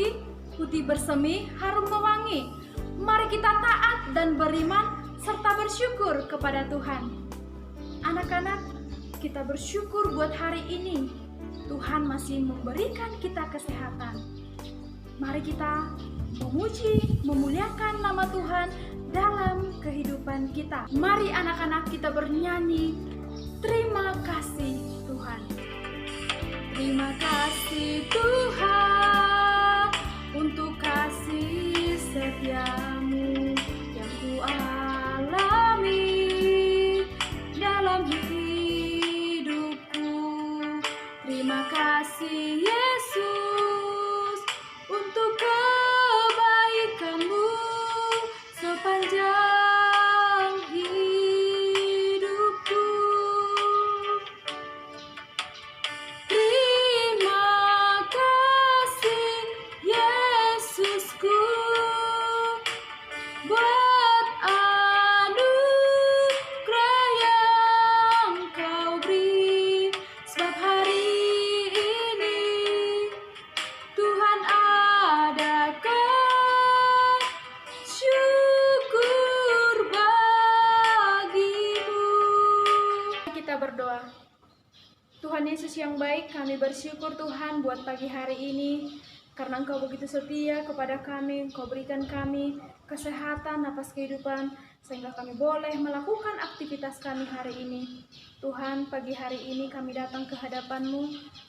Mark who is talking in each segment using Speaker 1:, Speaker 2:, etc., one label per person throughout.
Speaker 1: rapi, putih bersemi, harum mewangi. Mari kita taat dan beriman serta bersyukur kepada Tuhan. Anak-anak, kita bersyukur buat hari ini. Tuhan masih memberikan kita kesehatan. Mari kita memuji, memuliakan nama Tuhan dalam kehidupan kita. Mari anak-anak kita bernyanyi, terima kasih Tuhan. Terima kasih Tuhan untuk kasih setiamu yang ku alami dalam hidupku. Terima kasih Yesus untuk kebaikanmu sepanjang hidupku. Terima kasih Yesusku buat anugerah yang kau beri, sebab hari ini Tuhan adakan syukur bagimu. Kita berdoa. Tuhan Yesus yang baik, kami bersyukur Tuhan buat pagi hari ini, karena Engkau begitu setia kepada kami. Engkau berikan kami kesehatan, napas kehidupan, sehingga kami boleh melakukan aktivitas kami hari ini. Tuhan, pagi hari ini kami datang ke hadapan-Mu,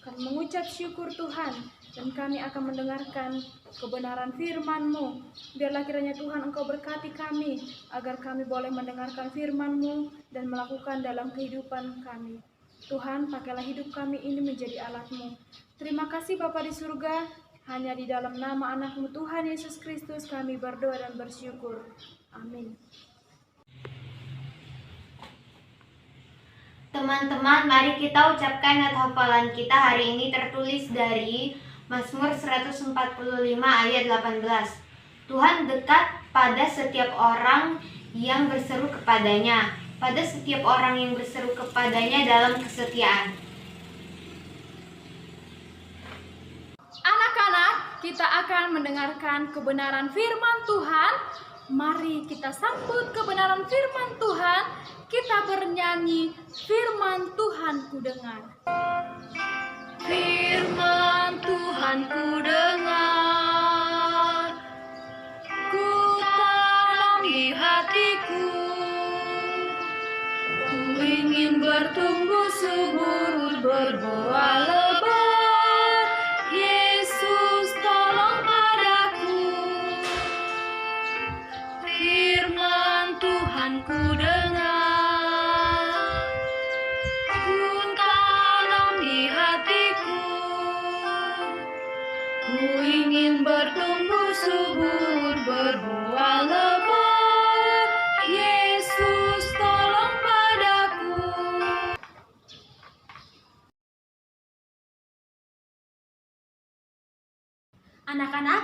Speaker 1: kami mengucap syukur Tuhan, dan kami akan mendengarkan kebenaran firman-Mu. Biarlah kiranya Tuhan Engkau berkati kami, agar kami boleh mendengarkan firman-Mu dan melakukan dalam kehidupan kami. Tuhan, pakailah hidup kami ini menjadi alat-Mu. Terima kasih Bapa di surga, hanya di dalam nama anak-Mu Tuhan Yesus Kristus kami berdoa dan bersyukur. Amin.
Speaker 2: Teman-teman, mari kita ucapkan ayat hafalan kita hari ini tertulis dari Mazmur 145 ayat 18. Tuhan dekat pada setiap orang yang berseru kepadanya, pada setiap orang yang berseru kepadanya dalam kesetiaan.
Speaker 1: Anak-anak, kita akan mendengarkan kebenaran firman Tuhan. Mari kita sambut kebenaran firman Tuhan. Kita bernyanyi, firman Tuhan ku dengar. Firman Tuhan ku dengar, ku tanam di hatiku. Ku ingin bertumbuh subur, berbuah lebat. Yesus tolong padaku. Firman Tuhan ku dengar, ku tanam di hatiku. Ku ingin bertumbuh subur, berbuah lebat. Yesus tolong padaku. Anak-anak,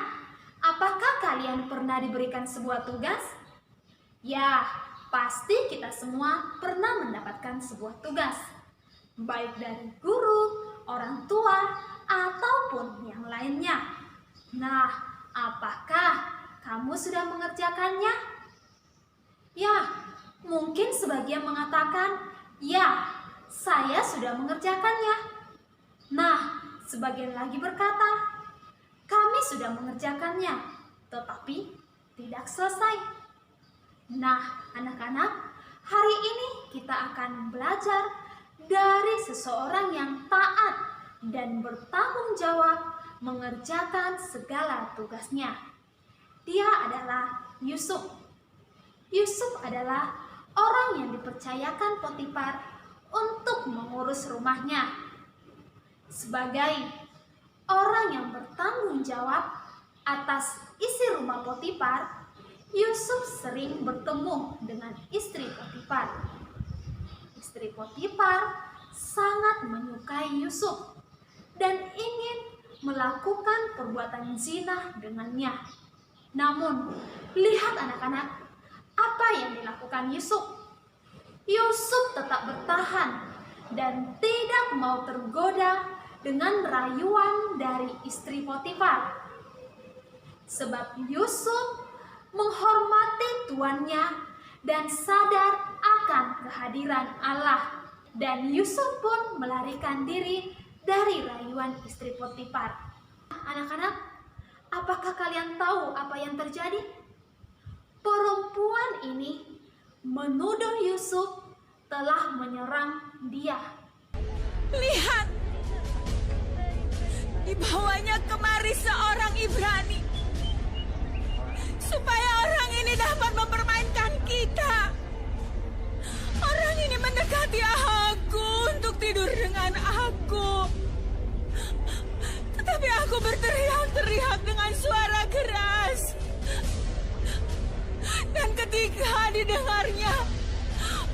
Speaker 1: apakah kalian pernah diberikan sebuah tugas? Ya, pasti kita semua pernah mendapatkan sebuah tugas, baik dari guru, orang tua, ataupun yang lainnya. Nah, apakah kamu sudah mengerjakannya? Ya, mungkin sebagian mengatakan, ya, saya sudah mengerjakannya. Nah, sebagian lagi berkata, kami sudah mengerjakannya, tetapi tidak selesai. Nah, anak-anak, hari ini kita akan belajar dari seseorang yang taat dan bertanggung jawab mengerjakan segala tugasnya. Dia adalah Yusuf. Yusuf adalah orang yang dipercayakan Potifar untuk mengurus rumahnya. Sebagai orang yang bertanggung jawab atas isi rumah Potifar, Yusuf sering bertemu dengan istri Potifar. Istri Potifar sangat menyukai Yusuf dan ingin melakukan perbuatan zina dengannya. Namun, lihat anak-anak, apa yang dilakukan Yusuf? Yusuf tetap bertahan dan tidak mau tergoda dengan rayuan dari istri Potifar. sebab Yusuf menghormati tuannya dan sadar akan kehadiran Allah. Dan Yusuf pun melarikan diri dari rayuan istri Potifar. Anak-anak, apakah kalian tahu apa yang terjadi? Perempuan ini menuduh Yusuf telah menyerang dia.
Speaker 3: Lihat, dibawanya kemari seorang Ibrani, supaya orang ini dapat mempermainkan kita. Orang ini mendekati aku untuk tidur dengan aku. Tetapi aku berteriak-teriak dengan suara keras. Dan ketika didengarnya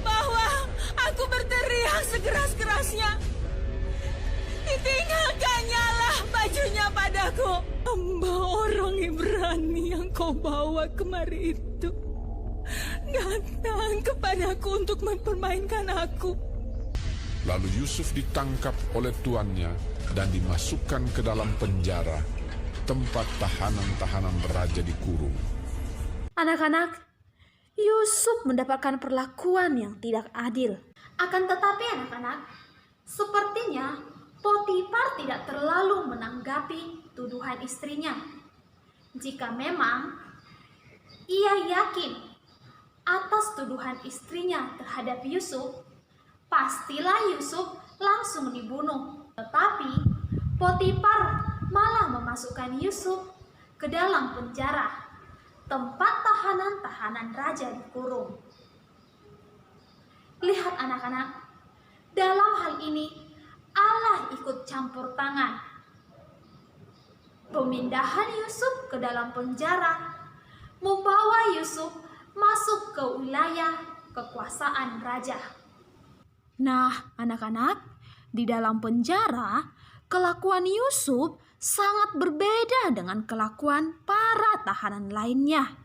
Speaker 3: bahwa aku berteriak sekeras-kerasnya, ditinggalkannya lah bajunya padaku. Hamba orang Ibrani yang kau bawa kemari itu datang kepadaku untuk mempermainkan aku.
Speaker 4: Lalu Yusuf ditangkap oleh tuannya dan dimasukkan ke dalam penjara, tempat tahanan-tahanan raja dikurung.
Speaker 1: Anak-anak, Yusuf mendapatkan perlakuan yang tidak adil. Akan tetapi anak-anak, sepertinya Potifar tidak terlalu menanggapi tuduhan istrinya. Jika memang ia yakin atas tuduhan istrinya terhadap Yusuf, pastilah Yusuf langsung dibunuh. Tetapi Potifar malah memasukkan Yusuf ke dalam penjara, tempat tahanan-tahanan raja dikurung. Lihat anak-anak, dalam hal ini Allah ikut campur tangan. Pemindahan Yusuf ke dalam penjara membawa Yusuf masuk ke wilayah kekuasaan raja. Nah, anak-anak, di dalam penjara, kelakuan Yusuf sangat berbeda dengan kelakuan para tahanan lainnya.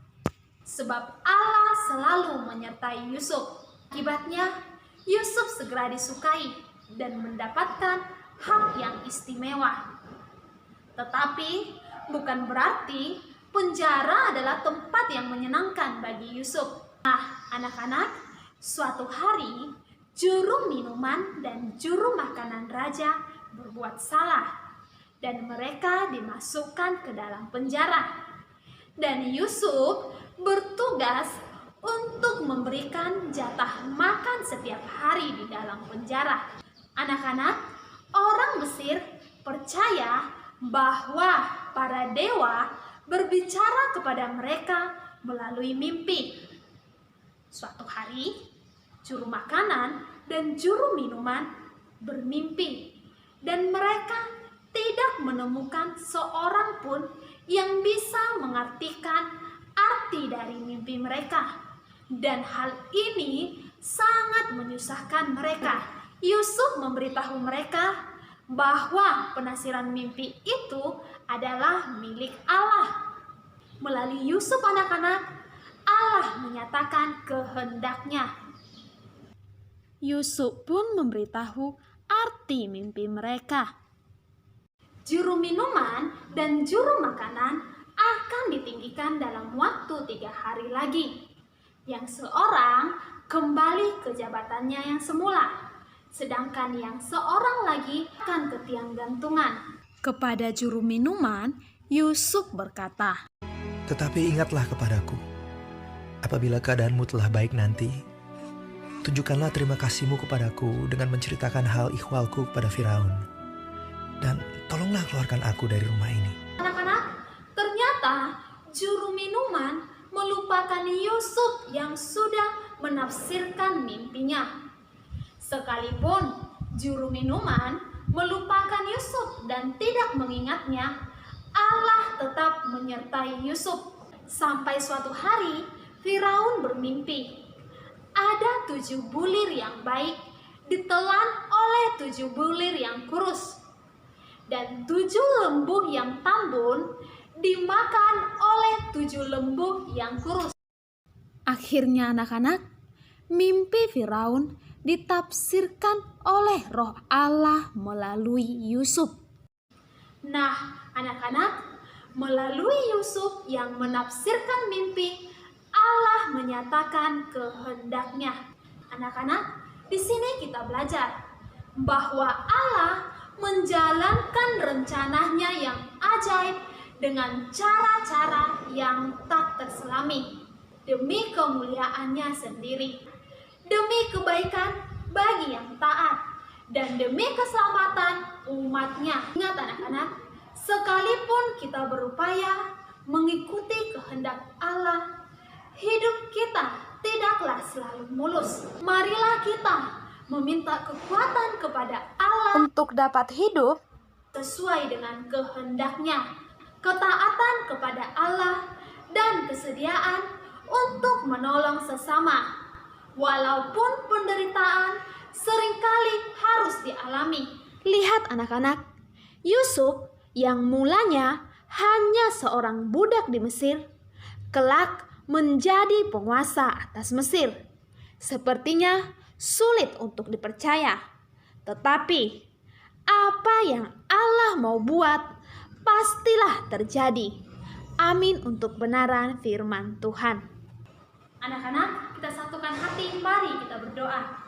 Speaker 1: Sebab Allah selalu menyertai Yusuf. Akibatnya, Yusuf segera disukai dan mendapatkan hak yang istimewa. Tetapi bukan berarti penjara adalah tempat yang menyenangkan bagi Yusuf. Nah, anak-anak, suatu hari juru minuman dan juru makanan raja berbuat salah dan mereka dimasukkan ke dalam penjara. Dan Yusuf bertugas untuk memberikan jatah makan setiap hari di dalam penjara. Anak-anak, orang Mesir percaya bahwa para dewa berbicara kepada mereka melalui mimpi. Suatu hari, juru makanan dan juru minuman bermimpi, dan mereka tidak menemukan seorang pun yang bisa mengartikan arti dari mimpi mereka. Dan hal ini sangat menyusahkan mereka. Yusuf memberitahu mereka bahwa penafsiran mimpi itu adalah milik Allah. Melalui Yusuf anak-anak, Allah menyatakan kehendaknya. Yusuf pun memberitahu arti mimpi mereka. Juru minuman dan juru makanan akan ditinggikan dalam waktu 3 hari lagi. Yang seorang kembali ke jabatannya yang semula, sedangkan yang seorang lagi akan ke tiang gantungan. Kepada juru minuman, Yusuf berkata,
Speaker 5: "Tetapi ingatlah kepadaku, apabila keadaanmu telah baik nanti, tunjukkanlah terima kasihmu kepadaku dengan menceritakan hal ikhwalku kepada Firaun. Dan tolonglah keluarkan aku dari rumah ini."
Speaker 1: Anak-anak, ternyata juru minuman melupakan Yusuf yang sudah menafsirkan mimpinya. Sekalipun juru minuman melupakan Yusuf dan tidak mengingatnya, Allah tetap menyertai Yusuf. Sampai suatu hari, Firaun bermimpi. Ada 7 bulir yang baik ditelan oleh 7 bulir yang kurus. Dan 7 lembu yang tambun dimakan oleh 7 lembu yang kurus. Akhirnya anak-anak, mimpi Firaun ditafsirkan oleh Roh Allah melalui Yusuf. Nah, anak-anak,
Speaker 6: Melalui Yusuf yang menafsirkan mimpi, Allah menyatakan kehendaknya. Anak-anak, di sini kita belajar bahwa Allah menjalankan rencananya yang ajaib dengan cara-cara yang tak terselami demi kemuliaannya sendiri, demi kebaikan bagi yang taat, dan demi keselamatan umatnya. Ingat anak-anak, sekalipun kita berupaya mengikuti kehendak Allah, hidup kita tidaklah selalu mulus. Marilah kita meminta kekuatan kepada Allah
Speaker 1: Untuk dapat hidup
Speaker 6: sesuai dengan kehendaknya, ketaatan kepada Allah, dan kesediaan untuk menolong sesama. Walaupun penderitaan seringkali harus dialami.
Speaker 1: Lihat anak-anak, Yusuf yang mulanya hanya seorang budak di Mesir, kelak menjadi penguasa atas Mesir. Sepertinya sulit untuk dipercaya, tetapi apa yang Allah mau buat pastilah terjadi. Amin untuk benaran firman Tuhan.
Speaker 6: Anak-anak, kita satukan hati, mari kita berdoa.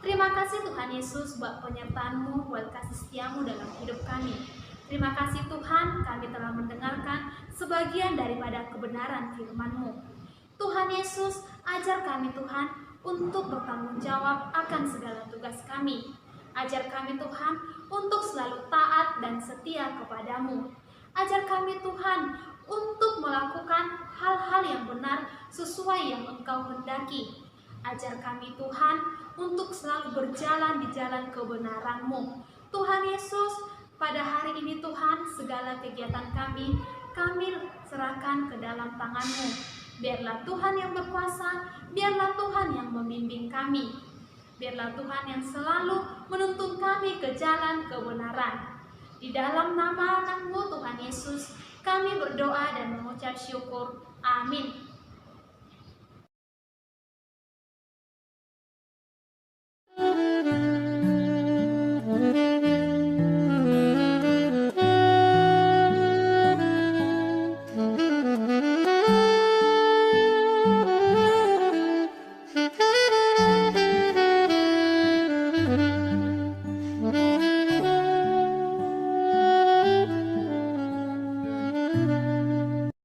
Speaker 6: Terima kasih Tuhan Yesus buat penyertaan-Mu, buat kasih setia-Mu dalam hidup kami. Terima kasih Tuhan, kami telah mendengarkan sebagian daripada kebenaran firman-Mu. Tuhan Yesus, ajar kami Tuhan untuk bertanggung jawab akan segala tugas kami. Ajar kami Tuhan untuk selalu taat dan setia kepadamu. Ajar kami Tuhan untuk melakukan hal-hal yang benar sesuai yang Engkau hendaki. Ajar kami Tuhan untuk selalu berjalan di jalan kebenaran-Mu. Tuhan Yesus, pada hari ini Tuhan, segala kegiatan kami serahkan ke dalam tangan-Mu. Biarlah Tuhan yang berkuasa, biarlah Tuhan yang membimbing kami. Biarlah Tuhan yang selalu menuntun kami ke jalan kebenaran. Di dalam nama anak-Mu Tuhan Yesus, kami berdoa dan mengucap syukur. Amin.